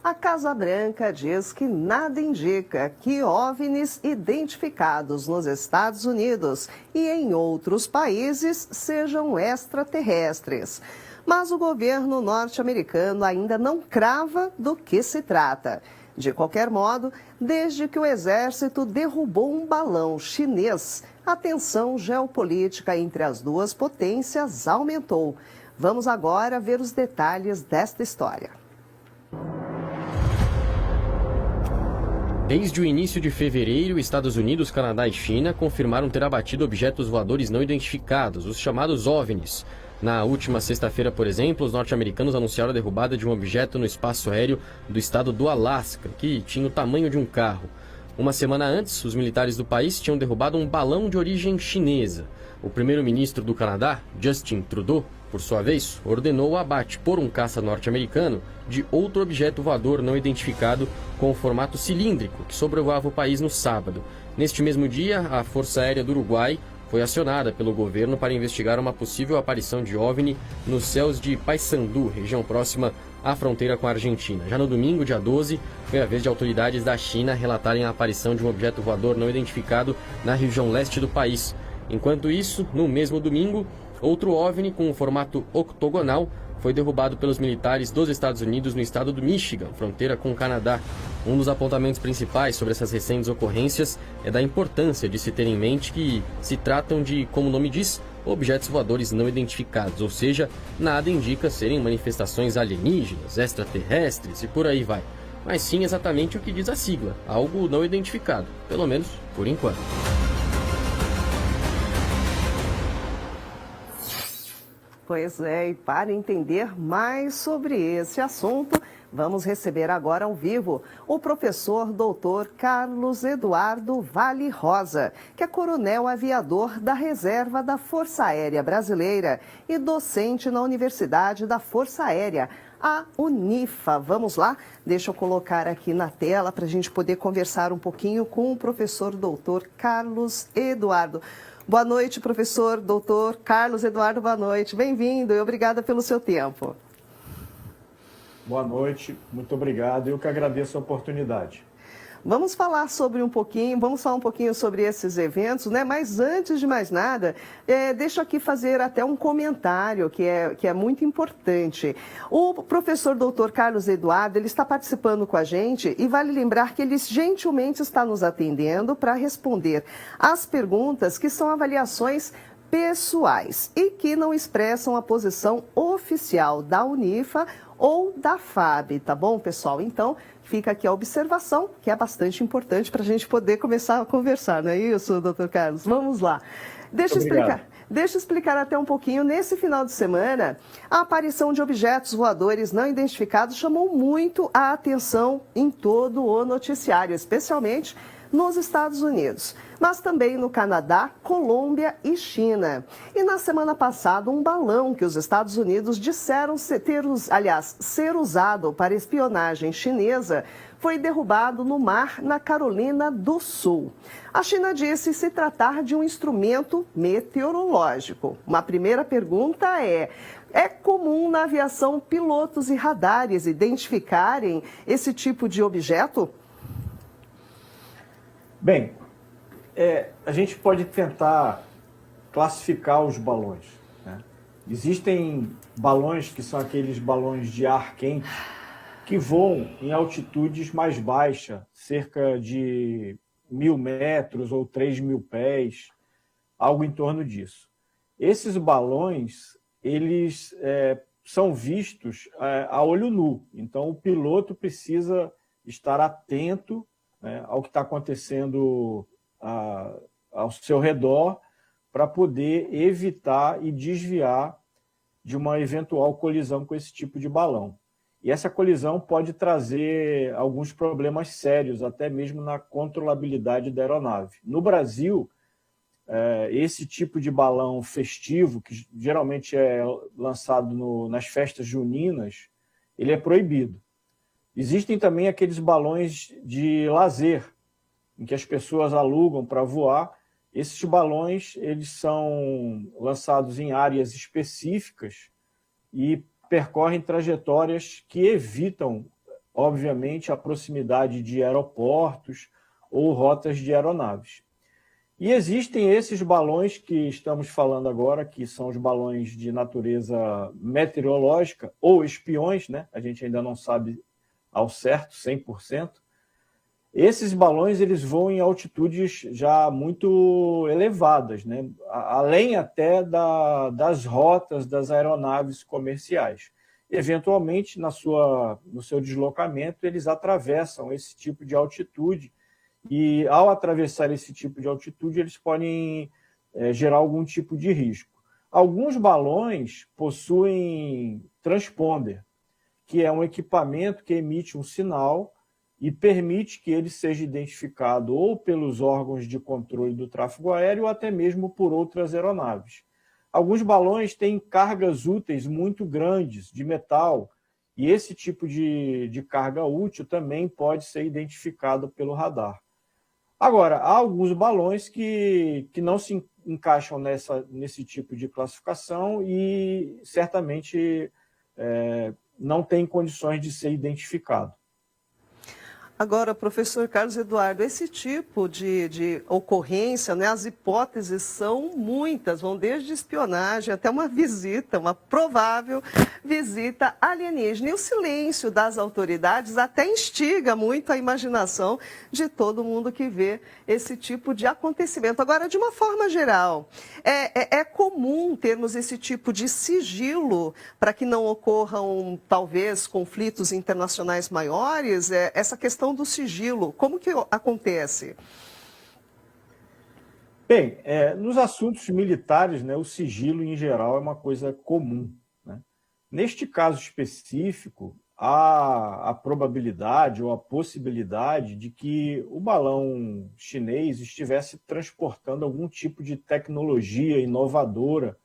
A Casa Branca diz que nada indica que OVNIs identificados nos Estados Unidos e em outros países sejam extraterrestres. Mas o governo norte-americano ainda não crava do que se trata. De qualquer modo, desde que o exército derrubou um balão chinês, a tensão geopolítica entre as duas potências aumentou. Vamos agora ver os detalhes desta história. Desde o início de fevereiro, Estados Unidos, Canadá e China confirmaram ter abatido objetos voadores não identificados, os chamados OVNIs. Na última sexta-feira, por exemplo, os norte-americanos anunciaram a derrubada de um objeto no espaço aéreo do estado do Alasca, que tinha o tamanho de um carro. Uma semana antes, os militares do país tinham derrubado um balão de origem chinesa. O primeiro-ministro do Canadá, Justin Trudeau, por sua vez, ordenou o abate por um caça norte-americano de outro objeto voador não identificado com o formato cilíndrico que sobrevoava o país no sábado. Neste mesmo dia, a Força Aérea do Uruguai foi acionada pelo governo para investigar uma possível aparição de OVNI nos céus de Paysandú, região próxima à fronteira com a Argentina. Já no domingo, dia 12, foi a vez de autoridades da China relatarem a aparição de um objeto voador não identificado na região leste do país. Enquanto isso, no mesmo domingo, outro OVNI com um formato octogonal foi derrubado pelos militares dos Estados Unidos no estado do Michigan, fronteira com o Canadá. Um dos apontamentos principais sobre essas recentes ocorrências é da importância de se ter em mente que se tratam de, como o nome diz, objetos voadores não identificados, ou seja, nada indica serem manifestações alienígenas, extraterrestres e por aí vai. Mas sim exatamente o que diz a sigla, algo não identificado, pelo menos por enquanto. Pois é, e para entender mais sobre esse assunto, vamos receber agora ao vivo o professor doutor Carlos Eduardo Vale Rosa, que é coronel aviador da Reserva da Força Aérea Brasileira e docente na Universidade da Força Aérea, a Unifa. Vamos lá? Deixa eu colocar aqui na tela para a gente poder conversar um pouquinho com o professor doutor Carlos Eduardo. Boa noite, professor doutor Carlos Eduardo, boa noite. Bem-vindo e obrigada pelo seu tempo. Boa noite, muito obrigado. Eu que agradeço a oportunidade. Vamos falar um pouquinho sobre esses eventos, né? Mas antes de mais nada, deixa aqui fazer até um comentário que é muito importante. O professor doutor Carlos Eduardo, ele está participando com a gente e vale lembrar que ele gentilmente está nos atendendo para responder às perguntas que são avaliações pessoais e que não expressam a posição oficial da Unifa ou da FAB, tá bom, pessoal? Então, fica aqui a observação, que é bastante importante para a gente poder começar a conversar, não é isso, doutor Carlos? Vamos lá. Deixa eu explicar até um pouquinho. Nesse final de semana, a aparição de objetos voadores não identificados chamou muito a atenção em todo o noticiário, especialmente nos Estados Unidos, mas também no Canadá, Colômbia e China. E na semana passada, um balão que os Estados Unidos disseram ser usado para espionagem chinesa foi derrubado no mar na Carolina do Sul. A China disse se tratar de um instrumento meteorológico. Uma primeira pergunta é comum na aviação pilotos e radares identificarem esse tipo de objeto? Bem, a gente pode tentar classificar os balões, né? Existem balões que são aqueles balões de ar quente que voam em altitudes mais baixas, cerca de 1.000 metros ou 3.000 pés, algo em torno disso. Esses balões, eles são vistos a olho nu, então o piloto precisa estar atento, né, ao que está acontecendo ao seu redor para poder evitar e desviar de uma eventual colisão com esse tipo de balão. E essa colisão pode trazer alguns problemas sérios, até mesmo na controlabilidade da aeronave. No Brasil, esse tipo de balão festivo, que geralmente é lançado nas festas juninas, ele é proibido. Existem também aqueles balões de lazer, em que as pessoas alugam para voar. Esses balões, eles são lançados em áreas específicas e percorrem trajetórias que evitam obviamente, a proximidade de aeroportos ou rotas de aeronaves. E existem esses balões que estamos falando agora, que são os balões de natureza meteorológica ou espiões, né? A gente ainda não sabe ao certo, 100%. Esses balões eles voam em altitudes já muito elevadas, né? Além até das rotas das aeronaves comerciais. Eventualmente, no seu deslocamento, eles atravessam esse tipo de altitude e, ao atravessar esse tipo de altitude, eles podem gerar algum tipo de risco. Alguns balões possuem transponder, que é um equipamento que emite um sinal e permite que ele seja identificado ou pelos órgãos de controle do tráfego aéreo ou até mesmo por outras aeronaves. Alguns balões têm cargas úteis muito grandes de metal e esse tipo de carga útil também pode ser identificado pelo radar. Agora, há alguns balões que não se encaixam nesse tipo de classificação e certamente não têm condições de ser identificado. Agora, professor Carlos Eduardo, esse tipo de ocorrência, né, as hipóteses são muitas, vão desde espionagem até uma visita, uma provável visita alienígena. E o silêncio das autoridades até instiga muito a imaginação de todo mundo que vê esse tipo de acontecimento. Agora, de uma forma geral, é comum termos esse tipo de sigilo para que não ocorram, talvez, conflitos internacionais maiores? Essa questão do sigilo, como que acontece? Bem, nos assuntos militares, né, o sigilo em geral é uma coisa comum, né? Neste caso específico, há a probabilidade ou a possibilidade de que o balão chinês estivesse transportando algum tipo de tecnologia inovadora,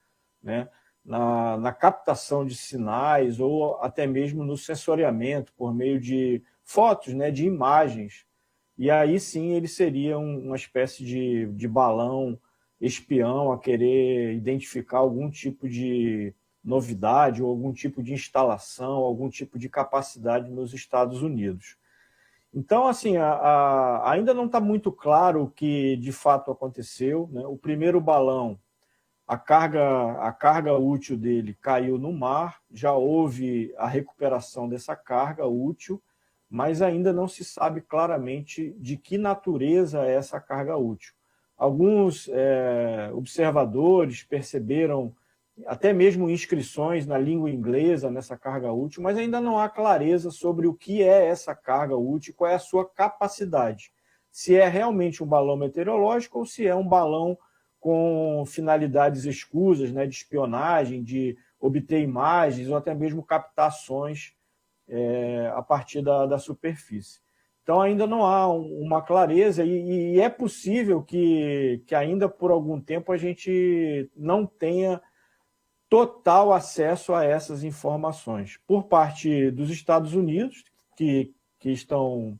né, na captação de sinais ou até mesmo no sensoriamento por meio de fotos, né, de imagens. E aí sim ele seria uma espécie de balão espião a querer identificar algum tipo de novidade ou algum tipo de instalação, algum tipo de capacidade nos Estados Unidos. Então, assim, ainda não está muito claro o que de fato aconteceu, né? O primeiro balão, a carga útil dele caiu no mar, já houve a recuperação dessa carga útil, mas ainda não se sabe claramente de que natureza é essa carga útil. Alguns observadores perceberam até mesmo inscrições na língua inglesa nessa carga útil, mas ainda não há clareza sobre o que é essa carga útil, qual é a sua capacidade. Se é realmente um balão meteorológico ou se é um balão com finalidades escusas, né, de espionagem, de obter imagens ou até mesmo captações a partir da superfície. Então ainda não há uma clareza e é possível que ainda por algum tempo a gente não tenha total acesso a essas informações. Por parte dos Estados Unidos, que estão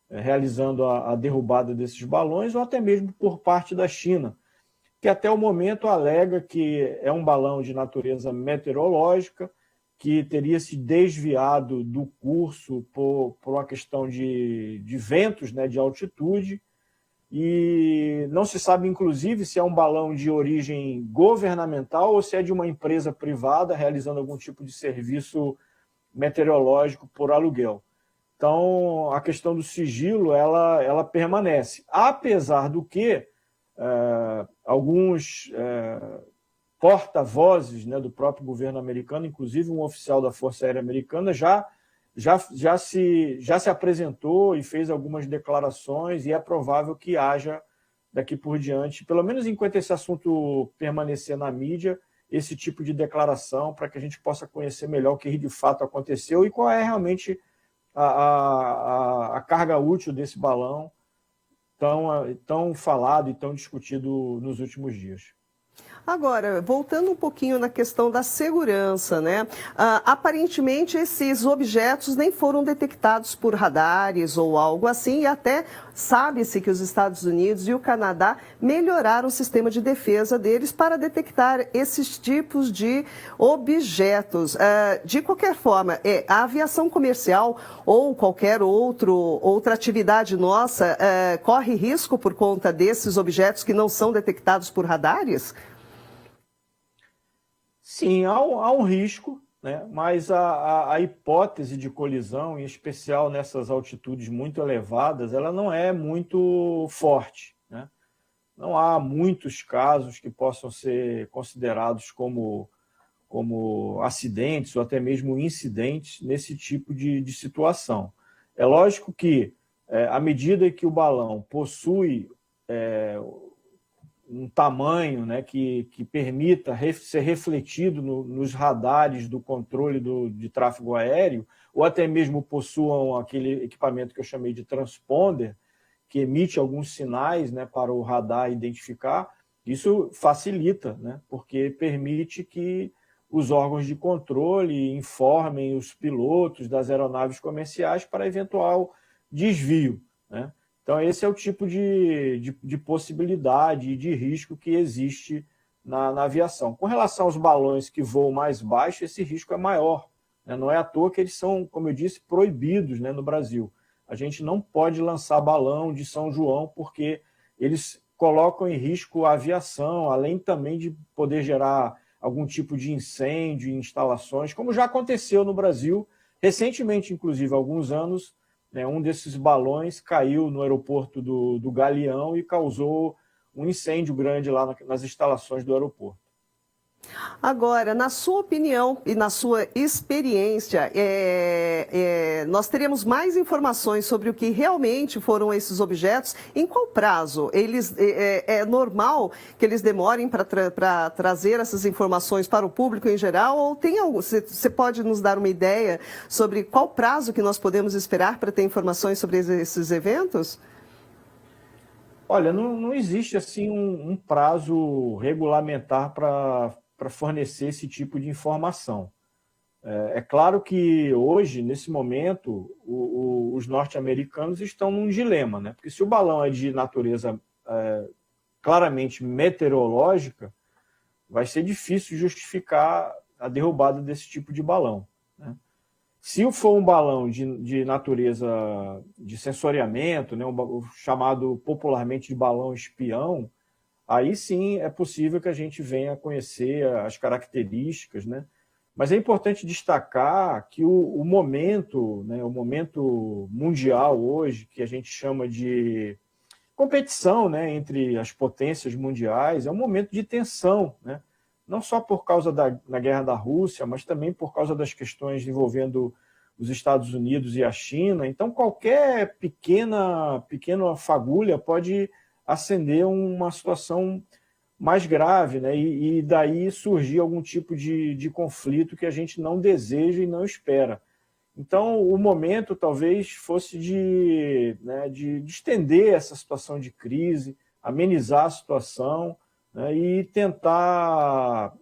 realizando a derrubada desses balões, ou até mesmo por parte da China, que até o momento alega que é um balão de natureza meteorológica, que teria se desviado do curso por uma questão de ventos, né, de altitude, e não se sabe, inclusive, se é um balão de origem governamental ou se é de uma empresa privada realizando algum tipo de serviço meteorológico por aluguel. Então, a questão do sigilo, ela permanece. Apesar do que alguns porta-vozes, né, do próprio governo americano, inclusive um oficial da Força Aérea Americana, já se apresentou e fez algumas declarações, e é provável que haja daqui por diante, pelo menos enquanto esse assunto permanecer na mídia, esse tipo de declaração para que a gente possa conhecer melhor o que de fato aconteceu e qual é realmente a carga útil desse balão tão falado e tão discutido nos últimos dias. Agora, voltando um pouquinho na questão da segurança, né? Aparentemente, esses objetos nem foram detectados por radares ou algo assim, e até sabe-se que os Estados Unidos e o Canadá melhoraram o sistema de defesa deles para detectar esses tipos de objetos. De qualquer forma, a aviação comercial ou qualquer outra atividade nossa corre risco por conta desses objetos que não são detectados por radares? Sim, há um risco, né? Mas a hipótese de colisão, em especial nessas altitudes muito elevadas, ela não é muito forte, né? Não há muitos casos que possam ser considerados como acidentes ou até mesmo incidentes nesse tipo de situação. É lógico que, à medida que o balão possui um tamanho, né, que permita ser refletido nos radares do controle de tráfego aéreo, ou até mesmo possuam aquele equipamento que eu chamei de transponder, que emite alguns sinais, né, para o radar identificar, isso facilita, né, porque permite que os órgãos de controle informem os pilotos das aeronaves comerciais para eventual desvio, né? Então, esse é o tipo de possibilidade e de risco que existe na aviação. Com relação aos balões que voam mais baixo, esse risco é maior, né? Não é à toa que eles são, como eu disse, proibidos, né, no Brasil. A gente não pode lançar balão de São João porque eles colocam em risco a aviação, além também de poder gerar algum tipo de incêndio em instalações, como já aconteceu no Brasil, recentemente, inclusive, há alguns anos, né, um desses balões caiu no aeroporto do Galeão e causou um incêndio grande lá nas instalações do aeroporto. Agora, na sua opinião e na sua experiência, nós teremos mais informações sobre o que realmente foram esses objetos? Em qual prazo? É normal que eles demorem para trazer essas informações para o público em geral? Ou tem algo? Você pode nos dar uma ideia sobre qual prazo que nós podemos esperar para ter informações sobre esses eventos? Olha, não existe assim um prazo regulamentar para fornecer esse tipo de informação. É claro que hoje, nesse momento, os norte-americanos estão num dilema, né? Porque se o balão é de natureza claramente meteorológica, vai ser difícil justificar a derrubada desse tipo de balão, né? Se for um balão de natureza de sensoriamento, né, o chamado popularmente de balão espião, aí sim é possível que a gente venha conhecer as características, né? Mas é importante destacar que o momento, né, o momento mundial hoje, que a gente chama de competição, né, entre as potências mundiais, é um momento de tensão, né? Não só por causa da guerra da Rússia, mas também por causa das questões envolvendo os Estados Unidos e a China. Então, qualquer pequena fagulha pode acender uma situação mais grave, né? E daí surgir algum tipo de conflito que a gente não deseja e não espera. Então, o momento talvez fosse de estender essa situação de crise, amenizar a situação, né, e tentar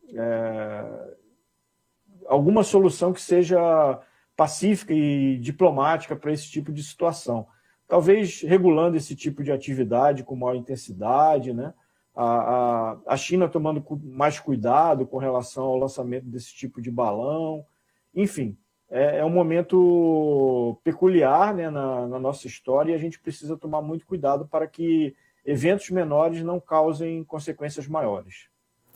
alguma solução que seja pacífica e diplomática para esse tipo de situação. Talvez regulando esse tipo de atividade com maior intensidade, né? A China tomando mais cuidado com relação ao lançamento desse tipo de balão. Enfim, é um momento peculiar, né, na nossa história, e a gente precisa tomar muito cuidado para que eventos menores não causem consequências maiores.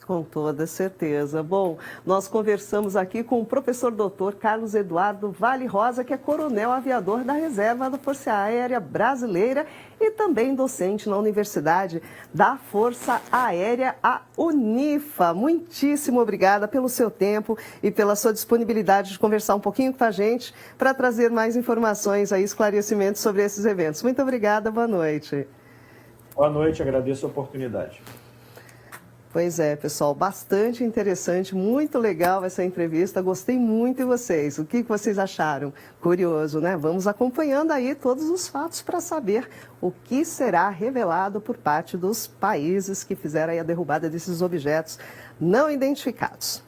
Com toda certeza. Bom, nós conversamos aqui com o professor doutor Carlos Eduardo Vale Rosa, que é coronel aviador da Reserva da Força Aérea Brasileira e também docente na Universidade da Força Aérea, a Unifa. Muitíssimo obrigada pelo seu tempo e pela sua disponibilidade de conversar um pouquinho com a gente para trazer mais informações e esclarecimentos sobre esses eventos. Muito obrigada, boa noite. Boa noite, agradeço a oportunidade. Pois é, pessoal, bastante interessante, muito legal essa entrevista, gostei muito. E vocês? O que vocês acharam? Curioso, né? Vamos acompanhando aí todos os fatos para saber o que será revelado por parte dos países que fizeram aí a derrubada desses objetos não identificados.